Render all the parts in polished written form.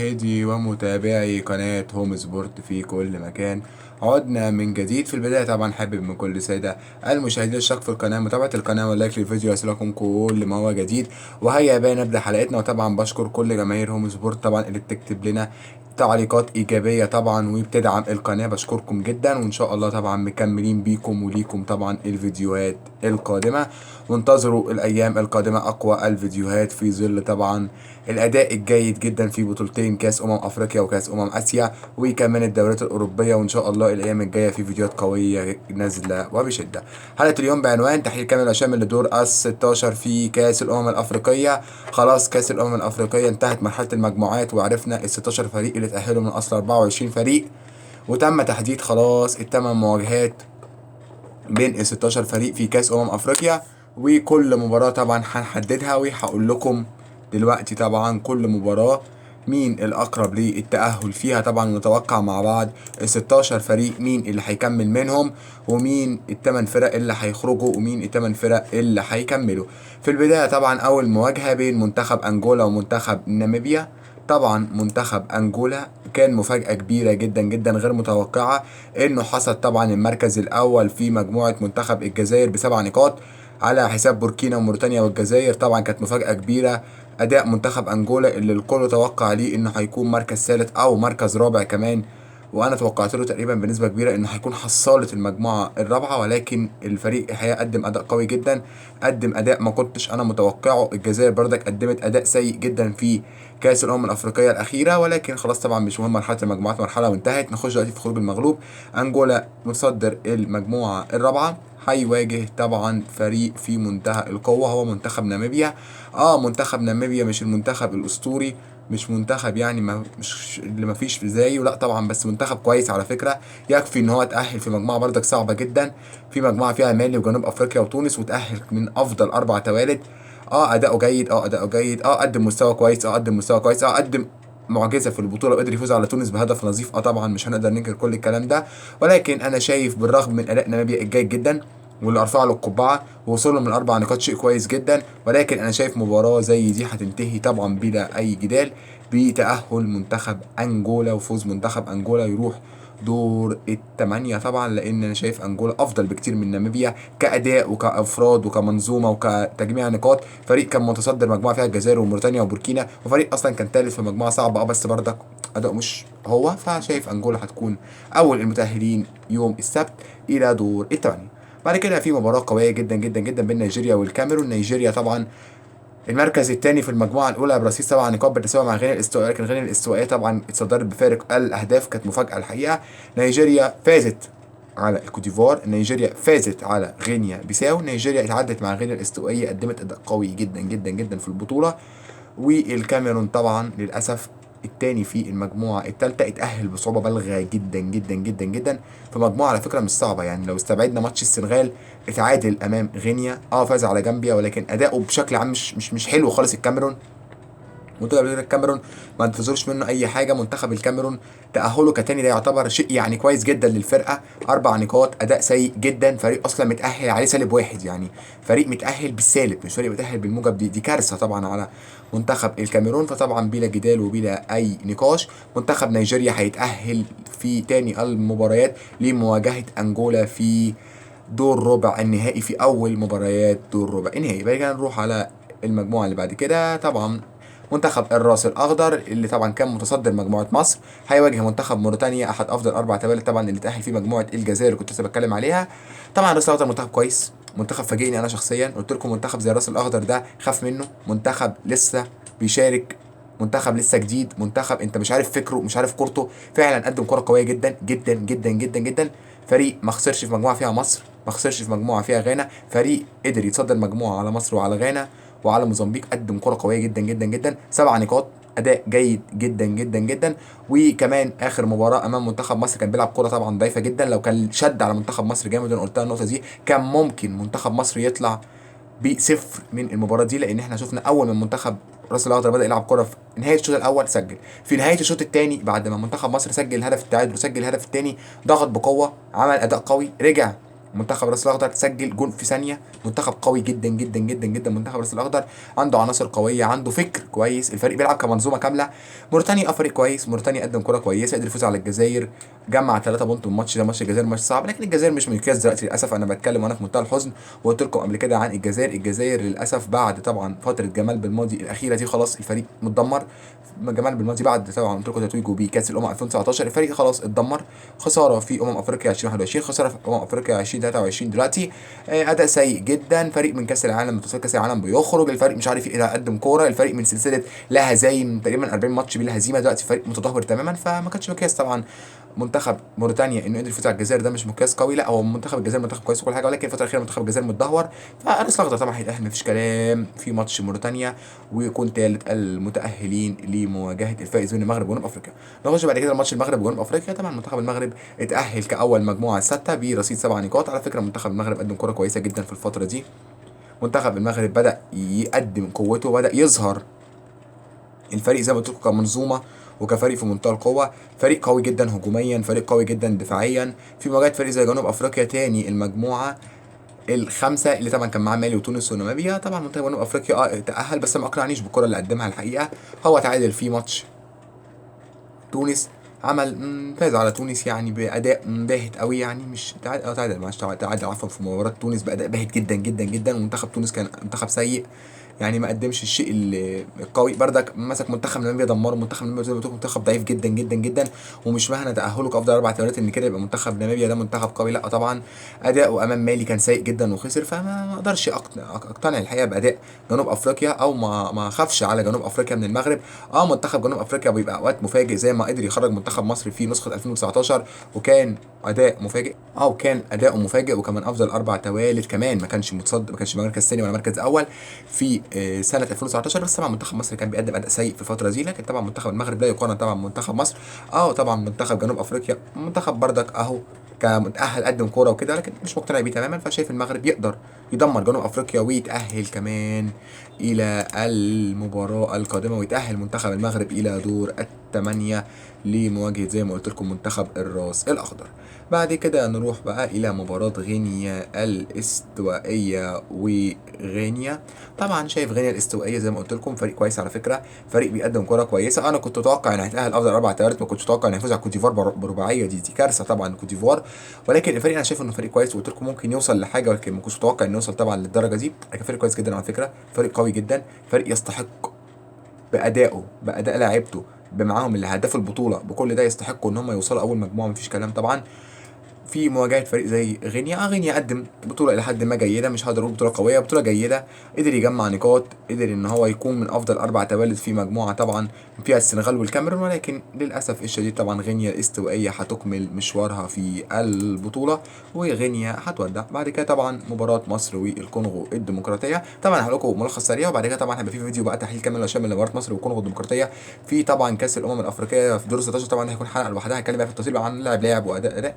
مشاهدي ومتابعي قناة هوم سبورت في كل مكان. عدنا من جديد. في البداية طبعا حابب من كل سادة المشاهدين الاشتراك في القناة، متابعة القناة واللايك للفيديو يصلكم كل ما هو جديد. وهيا بقى نبدأ حلقتنا. وطبعا بشكر كل جماهير هوم سبورت طبعا اللي بتكتب لنا تعليقات إيجابية طبعا وبتدعم القناة، بشكركم جدا. وإن شاء الله طبعا مكملين بيكم وليكم طبعا الفيديوهات القادمة، وانتظروا الأيام القادمة أقوى الفيديوهات في ظل طبعا الأداء الجيد جدا في بطولتين كأس أفريقيا وكأس آسيا وكمان الدوريات الأوروبية. وإن شاء الله الأيام الجاية في فيديوهات قوية نازلة وبشدة. حلقة اليوم بعنوان تحليل كامل وشامل لدور ال16 في كأس الأفريقية. خلاص كأس الأفريقية انتهت مرحلة المجموعات، وعرفنا ال16 فريق اللي تأهلوا من أصل 24 فريق، وتم تحديد خلاص الثمان مواجهات بين ال 16 فريق في كأس أفريقيا. وكل مباراة طبعا هنحددها وهقول لكم دلوقتي طبعا كل مباراة مين الأقرب للتأهل فيها. طبعا نتوقع مع بعض ال 16 فريق مين اللي هيكمل منهم، ومين الثمان فرق اللي هيخرجوا، ومين الثمان فرق اللي هيكملوا. في البداية طبعا أول مواجهة بين منتخب أنجولا ومنتخب ناميبيا. طبعا منتخب أنجولا كان مفاجأة كبيرة جدا جدا غير متوقعة انه حصد طبعا المركز الاول في مجموعة منتخب الجزائر ب7 نقاط على حساب بوركينا وموريتانيا والجزائر. طبعا كانت مفاجأة كبيرة. اداء منتخب انجولا اللي الكل توقع ليه انه هيكون مركز ثالث او مركز رابع كمان، وانا توقعت له تقريبا بنسبه كبيره انه هيكون حصاله المجموعه الرابعه، ولكن الفريق الحقيقه قدم اداء قوي جدا، قدم اداء ما كنتش انا متوقعه. الجزائر بردك قدمت اداء سيء جدا في كاس الافريقيه الاخيره، ولكن خلاص طبعا مش مهم، مرحله المجموعات مرحله وانتهت. نخش دلوقتي في خروج المغلوب. انجولا متصدر المجموعه الرابعه، هيواجه طبعا فريق في منتهى القوه هو منتخب ناميبيا. منتخب ناميبيا مش المنتخب الاسطوري، مش منتخب يعني ما مش اللي ما فيش زيه، لا طبعا، بس منتخب كويس على فكره. يكفي ان هو اتاهل في مجموعه بردك صعبه جدا، في مجموعه فيها مالي وجنوب افريقيا وتونس، وتاهل من افضل 4 توالد. اداؤه جيد، اداؤه جيد، قدم مستوى كويس، قدم مستوى كويس، قدم معجزه في البطوله وقدر يفوز على تونس بهدف نظيف. طبعا مش هنقدر ننكر كل الكلام ده، ولكن انا شايف بالرغم من اداء ناميبيا الجيد جدا واللي ارفع له القبعه ووصوله من 4 نقاط شيء كويس جدا، ولكن انا شايف مباراه زي دي هتنتهي طبعا بلا اي جدال بتأهل منتخب أنجولا وفوز منتخب أنجولا يروح دور الثمانية طبعا، لأن أنا شايف أنجولا أفضل بكتير من ناميبيا كأداء وكأفراد وكمنظومة وكتجميع نقاط. فريق كان متصدر مجموعة فيها الجزائر وموريتانيا وبوركينا، وفريق أصلا كان ثالث في مجموعة صعبة، بس برضك أداء مش هو. فشايف أنجولا هتكون أول المتأهلين يوم السبت إلى دور الثمانية. بعد كده في مباراة قوية جدا جدا جدا بين نيجيريا والكاميرون. نيجيريا طبعا المركز الثاني في المجموعه الاولى برصيد 7 نقاط بالتساوي مع غينيا الاستوائيه، لكن غينيا الاستوائيه طبعا اتصدرت بفارق الاهداف، كانت مفاجاه الحقيقه. نيجيريا فازت على الكوتيفوار، نيجيريا فازت على غينيا بيساو، نيجيريا اتعدت مع غينيا الاستوائيه، قدمت اداء قوي جدا جدا جدا في البطوله. والكاميرون طبعا للاسف التاني في المجموعة التالتة اتأهل بصعوبة بالغة جدا جدا جدا جدا في مجموعة على فكرة مش صعبة. يعني لو استبعدنا ماتش السنغال، اتعادل أمام غينيا، فاز على جامبيا، ولكن أداؤه بشكل عام مش حلو خالص الكاميرون. منتخب الكاميرون ما انتظروش منه اي حاجه. منتخب الكاميرون تاهله كتاني ده يعتبر شيء يعني كويس جدا للفرقه، 4 نقاط، اداء سيء جدا، فريق اصلا متاهل عليه -1 يعني، فريق متاهل بالسالب مش فريق متاهل بالموجب. دي كارثه طبعا على منتخب الكاميرون. فطبعا بلا جدال وبلا اي نقاش منتخب نيجيريا هيتاهل في تاني المباريات لمواجهه انجولا في دور ربع النهائي، في اول مباريات دور ربع النهائي. بعد كده نروح على المجموعه اللي بعد كده. طبعا منتخب الراس الاخضر اللي طبعا كان متصدر مجموعه مصر هيواجه منتخب موريتانيا، احد افضل 4 توالد طبعا اللي تاهل في مجموعه الجزائر اللي كنت لسه بتكلم عليها. طبعا الراس الاخضر منتخب كويس، منتخب فاجئني انا شخصيا. قلت لكم منتخب زي الراس الاخضر ده خاف منه، منتخب لسه بيشارك، منتخب لسه جديد، منتخب انت مش عارف فكره مش عارف كورته. فعلا قدم كره قويه جدا جدا جدا جدا جدا. فريق ما خسرش في مجموعه فيها مصر، ما خسرش في مجموعه فيها غانا، فريق قدر يتصدر مجموعه على مصر وعلى غانا وعلى موزمبيق، قدم كره قويه جدا جدا جدا، 7 نقاط، اداء جيد جدا جدا جدا. وكمان اخر مباراه امام منتخب مصر كان بيلعب كره طبعا ضعيفه جدا، لو كان شد على منتخب مصر جامد، انا قلتها النقطه دي، كان ممكن منتخب مصر يطلع بصفر من المباراه دي، لان احنا شفنا اول من منتخب راس الاخضر بدا يلعب كره في نهايه الشوط الاول سجل، في نهايه الشوط الثاني بعد ما منتخب مصر سجل الهدف التعادل وسجل الهدف الثاني ضغط بقوه، عمل اداء قوي، رجع منتخب راس الاخضر سجل جون في ثانيه. منتخب قوي جدا جدا جدا جدا منتخب راس الاخضر، عنده عناصر قويه، عنده فكر كويس، الفريق بيلعب كمنظومه كامله. موريتانيا فريق كويس، موريتانيا قدم كره كويسه، قدر يفوز على الجزائر، جمع 3 بونت من الماتش ده. ماتش الجزائر ماتش صعب، لكن الجزائر مش مقياس دلوقتي للاسف. انا بتكلم وانا في منتهى الحزن، وقلت لكم قبل كده عن الجزائر. الجزائر للاسف بعد طبعا فتره جمال بالماضي الاخيره دي خلاص الفريق متدمر. جمال بالماضي بعد طبعا قلت لكم تتويجه بكاس الامم 2019 الفريق خلاص اتدمر. خساره في افريقيا 2021، خساره في افريقيا 2023 دلوقتي. اداء سيء جدا، فريق من كاس العالم، من تصفيات كاس العالم بيخرج، الفريق مش عارف يقدم كوره، الفريق من سلسله لا هزايم تقريبا 40 ماتش بلا هزيمه، دلوقتي فريق متدهور تماما. فما كانش مقياس طبعا منتخب موريتانيا انه قدر يفوز على الجزائر، ده مش مقياس قوي. لا، هو منتخب الجزائر منتخب كويس وكل حاجه، ولكن الفتره الاخيره منتخب الجزائر متدهور. فارس الاخضر طبعا هيتاهل مفيش كلام في ماتش موريتانيا، ويكون ثالث المتاهلين لمواجهه الفائز من المغرب وجنوب افريقيا. نخش بعد كده الماتش المغرب وجنوب افريقيا. طبعا منتخب المغرب اتاهل كاول مجموعه سته برصيد 7 نقاط. على فكره منتخب المغرب قدم كره كويسه جدا في الفتره دي. منتخب المغرب بدا يقدم قوته، بدا يظهر الفريق زي ما قلت لكم كمنظومه وكفريق في منتهى القوه. فريق قوي جدا هجوميا، فريق قوي جدا دفاعيا، في مواجهه فريق زي جنوب افريقيا تاني المجموعه الخمسه اللي طبعا كان معاه مالي وتونس وناميبيا. طبعا منتخب جنوب افريقيا تاهل، بس ما اقنعنيش بالكره اللي قدمها الحقيقه. هو تعادل في ماتش تونس، عمل فاز على تونس يعني باداء باهت قوي، يعني مش تعادل معلش، تعادل عفوا في مباراه تونس باداء باهت جدا جدا جدا. ومنتخب تونس كان منتخب سيء، يعني ما قدمش الشيء القوي. بردك مسك منتخب ناميبيا دمره. منتخب ناميبيا زي ما قلت لكم منتخب ضعيف جدا جدا جدا، ومش معنى تاهله كافضل 4 دوريات ان كده يبقى منتخب ناميبيا ده منتخب قوي، لا طبعا. اداؤه امام مالي كان سيء جدا وخسر. فما اقدرش اقتنع الحقيقه باداء جنوب افريقيا، او ما خافش على جنوب افريقيا من المغرب. منتخب جنوب افريقيا بيبقى اوقات مفاجئ، زي ما قدر يخرج منتخب مصر في نسخه 2019 وكان اداء مفاجئ. وكان اداؤه مفاجئ، وكمان افضل 4 توالد كمان، ما كانش متصدر، ما كانش مركز ثاني ولا مركز اول في سنه 2019. بس طبعا منتخب مصر كان بيقدم اداء سيء في الفتره دي، لكن طبعا منتخب المغرب لا يقارن طبعا بمنتخب مصر. طبعا منتخب جنوب افريقيا منتخب بردك اهو كمتاهل قدم كوره وكده، لكن مش مقتنع بيه تماما. فشايف المغرب يقدر يدمر جنوب افريقيا ويتاهل كمان الى المباراه القادمه، ويتاهل منتخب المغرب الى دور الثمانيه لمواجهه زي ما قلت لكم منتخب الراس الاخضر. بعد كده نروح بقى الى مباراه غينيا الاستوائيه وغينيا. طبعا شايف غينيا الاستوائيه زي ما قلت لكم فريق كويس على فكره، فريق بيقدم كره كويسه. انا كنت اتوقع ان هيتاهل افضل 4 توالت، ما كنتش اتوقع ان هيفوز على كوتيفوار برباعيه. دي كارثه طبعا كوتيفوار، ولكن الفريق انا شايف انه فريق كويس، وقلت لكم ممكن يوصل لحاجه، ولكن ما كنتش متوقع انه يوصل طبعا للدرجه دي. لكن فريق كويس جدا على فكره، فريق قوي جدا، فريق يستحق بادائه، باداء لاعيبته، بمعاهم اللي هداف البطوله، بكل ده يستحقوا ان هم يوصلوا اول مجموعه مفيش كلام طبعا. في مواجهه فريق زي غينيا، غينيا قدم بطوله الى حد ما جيده، مش هقدر اقول بطوله قويه، بطوله جيده. قدر يجمع نقاط، قدر ان هو يكون من افضل 4 توالد في مجموعه طبعا فيها السنغال والكاميرون. ولكن للاسف الشديد طبعا غينيا الاستوائيه هتكمل مشوارها في البطوله، وغينيا هتودع. بعد كده طبعا مباراه مصر والكونغو الديمقراطيه. طبعا هقول لكم ملخص سريع، وبعد كده طبعا هيبقى في فيديو بقى تحليل كامل وشامل لمباراه مصر والكونغو الديمقراطيه في طبعا كاس الامم الافريقيه في دور 16. طبعا هيكون حلقه لوحدها هتكلم بقى في التفاصيل عن لاعب واداء.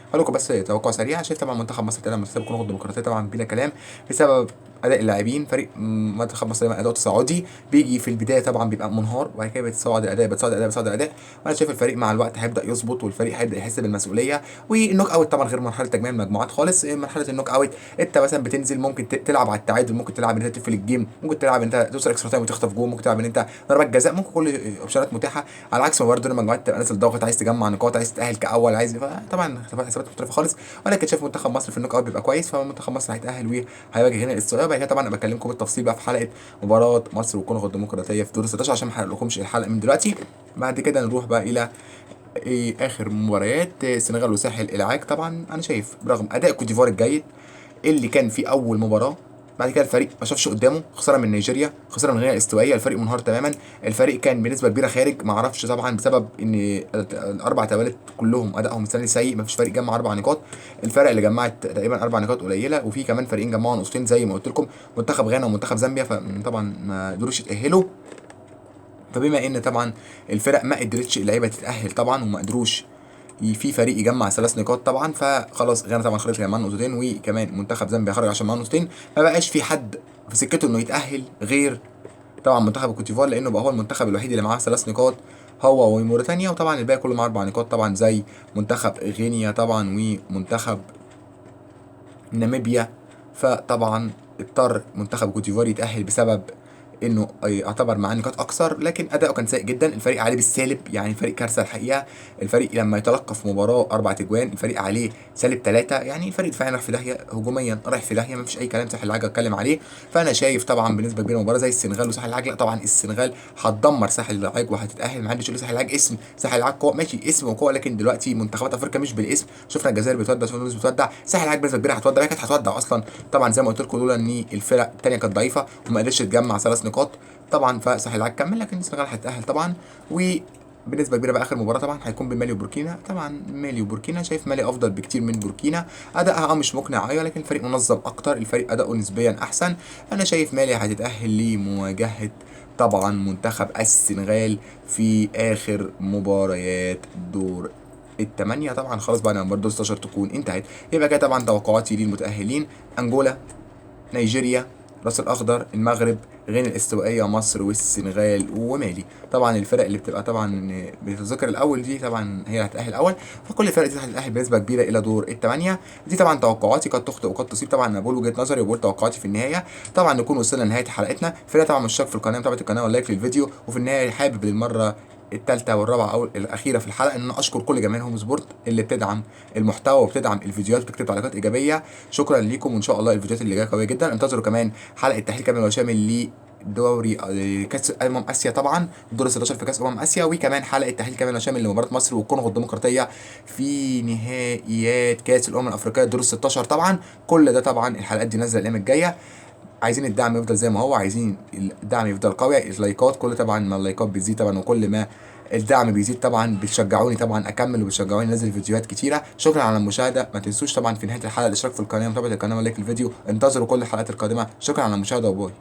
هقول لكم بس توقع سريع. شايف طبعا منتخب مصر طلع منتخب الكونغو الديمقراطيه طبعا بلا كلام، بسبب اداء اللاعبين. فريق منتخب مصر دايما اداء تصاعدي، بيجي في البدايه طبعا بيبقى منهار، وبعد كده بيتصاعد الاداء، بيتصاعد الاداء. وانا شايف الفريق مع الوقت هيبدا يظبط، والفريق هيبدا يحس بالمسؤوليه. والنوك اوت طبعا غير مرحله تجميع المجموعات خالص. مرحله النوك اوت انت مثلا بتنزل، ممكن تلعب على التعادل، ممكن تلعب ان انت تقفل الجيم، ممكن تلعب ان انت توصل اكسترا تايم وتخطف جول، ممكن تلعب ان انت ضربات جزاء، ممكن كل اوبشنات متاحه. على عكس ما برضه دور المجموعات تبقى نازل ضاغط، عايز تجمع نقاط، عايز تتاهل كاول، عايز طبعا حسابات مختلفه خالص. ولكن شايف منتخب مصر في النوك اوت بيبقى كويس، فمنتخب مصر هيتاهل وهيواجه هنا الاستراليا. بعد كده طبعا ابقى اكلمكم بالتفصيل بقى في حلقه مباراه مصر والكونغو الديمقراطيه في دور 16 عشان ما احرقلكمش الحلقه من دلوقتي. بعد كده نروح بقى الى اخر مباريات السنغال وساحل العاج. طبعا انا شايف برغم اداء كوت ديفوار الجيد اللي كان في اول مباراه، بعد كده الفريق ما شافش قدامه، خساره من نيجيريا، خساره من غينيا الاستوائيه، الفريق منهار تماما. الفريق كان بنسبه كبيره خارج، ما اعرفش طبعا بسبب ان ال4 توالت كلهم ادائهم السنه دي سيء، ما فيش فريق جمع 4 نقاط. الفرق اللي جمعت تقريبا 4 نقاط قليله، وفي كمان فريقين جمعوا نقطتين زي ما قلت لكم، منتخب غانا ومنتخب زامبيا، فطبعا ما قدروش يتاهلوا. فبما ان طبعا الفرق ما قدرتش اللعيبه تتاهل طبعا، وما قدروش في فريق يجمع 3 نقاط طبعا، فخلاص غانا طبعا خرجت معاه نقطتين، وكمان منتخب زامبيا خرج عشان معاه نقطتين. ما بقاش في حد في سكته انه يتاهل غير طبعا منتخب الكوتيفوار، لانه بقى هو المنتخب الوحيد اللي معاه 3 نقاط، هو وموريتانيا. وطبعا الباقي كله معاه 4 نقاط طبعا، زي منتخب غينيا طبعا ومنتخب ناميبيا. فطبعا اضطر منتخب كوت ديفوار يتأهل بسبب انه يعتبر معاه نقاط اكثر، لكن اداؤه كان سيء جدا. الفريق عليه بالسالب، يعني الفريق كارثه الحقيقه. الفريق لما يتلقى في مباراه 4 اجوان الفريق عليه -3، يعني الفريق دفاعيا رايح في داهيه، هجوميا رايح في داهيه، مفيش اي كلام ساحل العاج اتكلم عليه. فانا شايف طبعا بنسبه كبيره مباراه زي السنغال وساحل العاج، لا طبعا السنغال هتدمر ساحل العاج وهتتاهل. ما حدش يقول ساحل العاج اسم، ساحل العاج قوه ماشي اسم وقوه، لكن دلوقتي منتخبات افريقيا مش بالاسم. شفنا الجزائر بتودع، شفنا تونس بتودع، ساحل العاج بنسبه كبيره هتودع، هي كانت هتودع اصلا طبعا زي ما قلت لكم، لولا ان الفرق الثانيه كانت ضعيفه وما قدرتش تجمع 3 نقاط. طبعا فساحل العاج كمل، لكن السنغال هتتاهل طبعا. وبنسبه كبيره بقى اخر مباراه طبعا هيكون بين مالي وبوركينا. طبعا مالي وبوركينا، شايف مالي افضل بكتير من بوركينا. ادائها مش مقنع ايوه، لكن الفريق منظم اكتر، الفريق اداؤه نسبيا احسن. انا شايف مالي هتتاهل لمواجهه طبعا منتخب السنغال في اخر مباريات دور الثمانية. طبعا خلاص بعد ما مباراة دور 16 تكون انتهت، يبقى كده طبعا توقعاتي للمتأهلين: انجولا، نيجيريا، راس الاخضر، المغرب، غينيا الاستوائيه، مصر، والسنغال، ومالي. طبعا الفرق اللي بتبقى طبعا بتتذكر الاول دي طبعا هي اللي هتتاهل الاول. فكل الفرق دي هتتاهل بنسبه كبيره الى دور الثمانيه. دي طبعا توقعاتي، قد تخطئ وقد تصيب. طبعا انا بقول وجهه نظري وبقول توقعاتي في النهايه. طبعا نكون وصلنا لنهايه حلقتنا. فرق طبعا مشترك في القناه، متابعه القناه واللايك للفيديو. وفي النهايه حابب للمره الثالثه والرابعه او الاخيره في الحلقه ان انا اشكر كل جماهير هوم سبورت اللي بتدعم المحتوى وبتدعم الفيديوهات وبتكتب تعليقات ايجابيه. شكرا ليكم، وان شاء الله الفيديوهات اللي جايه قويه جدا. انتظروا كمان حلقه تحليل كامل وشامل لدوري كاس اسيا، طبعا دور 16 في كاس اسيا، وكمان حلقه تحليل كامل وشامل لمباراه مصر والكونغو الديمقراطيه في نهائيات كاس الافريقيه دور 16. طبعا كل ده طبعا الحلقات دي نازله الايام الجايه. عايزين الدعم يفضل زي ما هو، عايزين الدعم يفضل قوي، اللايكات كل طبعا ما اللايكات بتزيد طبعا وكل ما الدعم بيزيد طبعا بتشجعوني طبعا اكمل وبتشجعوني انزل فيديوهات كتيره. شكرا على المشاهده، ما تنسوش طبعا في نهايه الحلقه الاشتراك في القناه ومتابعه القناه ولايك الفيديو. انتظروا كل الحلقات القادمه. شكرا على المشاهده وباي.